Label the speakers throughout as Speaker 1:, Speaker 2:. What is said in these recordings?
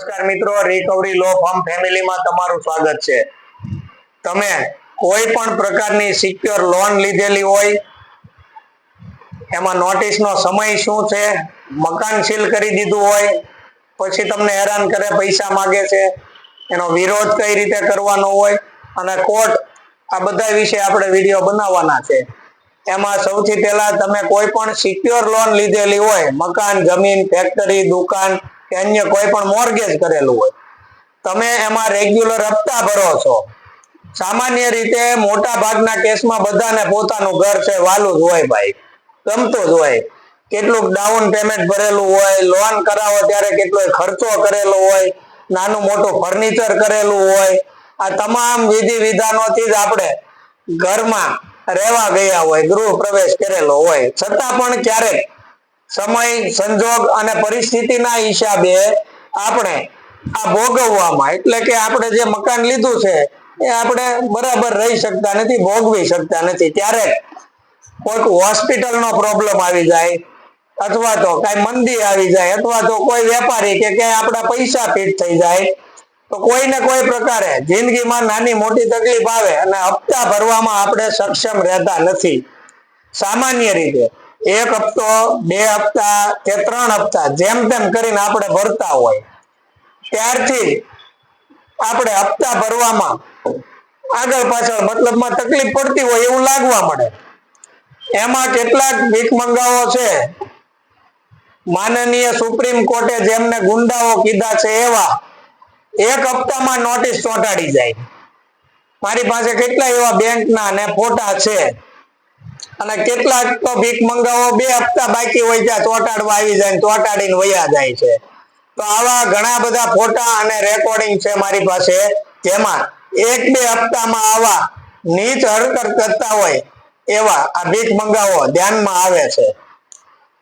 Speaker 1: નમસ્કાર મિત્રો, રિકવરી લો ફાર્મ ફેમિલીમાં તમારું સ્વાગત છે। તમે કોઈ પણ પ્રકારની સિક્યોર લોન લીધેલી હોય, એમાં નોટિસનો સમય શું છે, મકાન સીલ કરી દીધું હોય, પછી તમને હેરાન કરે, પૈસા માંગે છે, એનો વિરોધ કઈ રીતે કરવાનો હોય અને કોર્ટ, આ બધા વિશે આપણે વિડીયો બનાવવાના છે। એમાં સૌથી પહેલા તમે કોઈ પણ સિક્યોર લોન લીધેલી હોય, મકાન, જમીન, ફેક્ટરી, દુકાન કે અન્ય કોઈ પણ મોર્ગેજ કરેલું હોય, તમે એમાં રેગ્યુલર હપ્તા ભરો છો। સામાન્ય રીતે મોટા ભાગના કેસમાં બધાને પોતાનું ઘર છે વાલું જ હોય ભાઈ, ગમતું જ હોય, કેટલુંક ડાઉન પેમેન્ટ ભરેલું હોય, લોન કરાવો ત્યારે કેટલો ખર્ચો કરેલો હોય, નાનું મોટું ફર્નિચર કરેલું હોય, આ તમામ વિધિ વિધાનોથી જ આપણે ઘરમાં રહેવા ગયા હોય, ગૃહ પ્રવેશ કરેલો હોય, છતાં પણ ક્યારેક સમય, સંજોગ અને પરિસ્થિતિના હિસાબે આપણે આ ભોગવવામાં, એટલે કે આપણે જે મકાન લીધું છે એ આપણે બરાબર રહી શકતા નથી, ભોગવી શકતા નથી, ત્યારે કોઈક હોસ્પિટલનો પ્રોબ્લેમ આવી જાય, અથવા તો કઈ મંદી આવી જાય, અથવા તો કોઈ વેપારી કે ક્યાંય આપણા પૈસા ફીટ થઈ જાય, તો કોઈ ને કોઈ પ્રકારે જિંદગીમાં નાની મોટી તકલીફ આવે અને હપ્તા ભરવામાં આપણે સક્ષમ રહેતા નથી। સામાન્ય રીતે એક હપ્તો, બે હપ્તા કે ત્રણ હપ્તા જેમ તેમ કરીને આપણે ભરતા હોય, ત્યારથી આપણે હપ્તા ભરવામાં આગળ પાછળ મતલબમાં તકલીફ પડતી હોય એવું લાગવા મળે। એમાં કેટલાક ભીખ મંગાવો છે, માનનીય સુપ્રીમ કોર્ટે જેમને ગુંડાઓ કીધા છે એવા એક હપ્તામાં નોટિસ ચોંટાડી જાય। મારી પાસે કેટલા એવા બેંકના અને ફોટા છે, અને કેટલાક તો ભીખ મંગાવો બે હપ્તા બાકી હોય ત્યાં ચોંટાડવા આવી જાય, ચોંટાડીને વયા જાય છે। તો આવા ઘણા બધા ફોટા અને રેકોર્ડિંગ છે મારી પાસે, જેમાં એક બે હપ્તામાં આવા નીચ હરકત કરતા હોય એવા આ ભીખ મંગાવો ધ્યાનમાં આવે છે।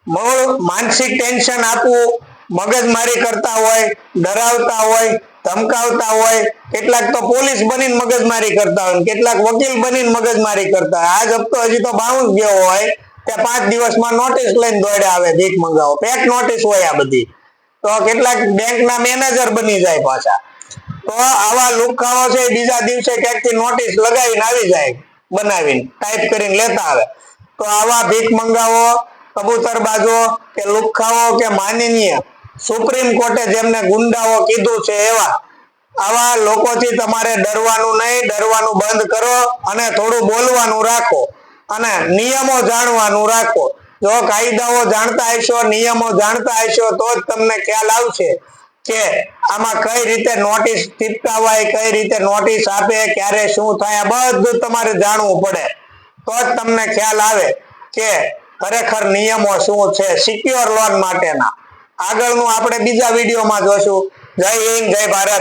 Speaker 1: મૂળ માનસિક ટેન્શન આપવું, મગજમારી કરતા હોય, ડરાવતા હોય, ધમકાવતા હોય, કેટલાક તો પોલીસ બનીને મગજમારી કરતા હોય, કેટલાક વકીલ બનીને મગજમારી કરતા હોય। આ જ હપ્તો હજી તો બાઉન્સ ગયો હોય કે 5 દિવસમાં નોટિસ લઈને દોડ્યા આવે ભીખ મંગાવો, ફેક નોટિસ હોય આ બધી, તો કેટલાક બેંકના મેનેજર બની જાય પાછા। તો આવા લુખાઓ છે બીજા દિવસે ક્યાંકથી નોટિસ લગાવીને આવી જાય, બનાવીને ટાઈપ કરીને લેતા આવે। તો આવા ભીખ મંગાવો, કબૂતરબાજો કે લુખાઓ કે માનનીય સુપ્રીમ કોર્ટે જેમને ગુંડાઓ કીધું છે એવા આવા લોકોથી તમારે ડરવાનું નહીં, ડરવાનું બંધ કરો અને થોડું બોલવાનું રાખો અને નિયમો જાણવાનું રાખો। જો કાયદાઓ જાણતા હશો, નિયમો જાણતા હશો, તો જ તમને ખ્યાલ આવશે કે આમાં કઈ રીતે નોટિસ ચીપકાવાય, કઈ રીતે નોટિસ આપે, ક્યારે શું થાય, બધું તમારે જાણવું પડે, તો જ તમને ખ્યાલ આવે કે ખરેખર નિયમો શું છે સિક્યોર લોન માટેના। આગળનું આપણે બીજા વિડીયોમાં જોશું। જય હિન્દ, જય ભારત।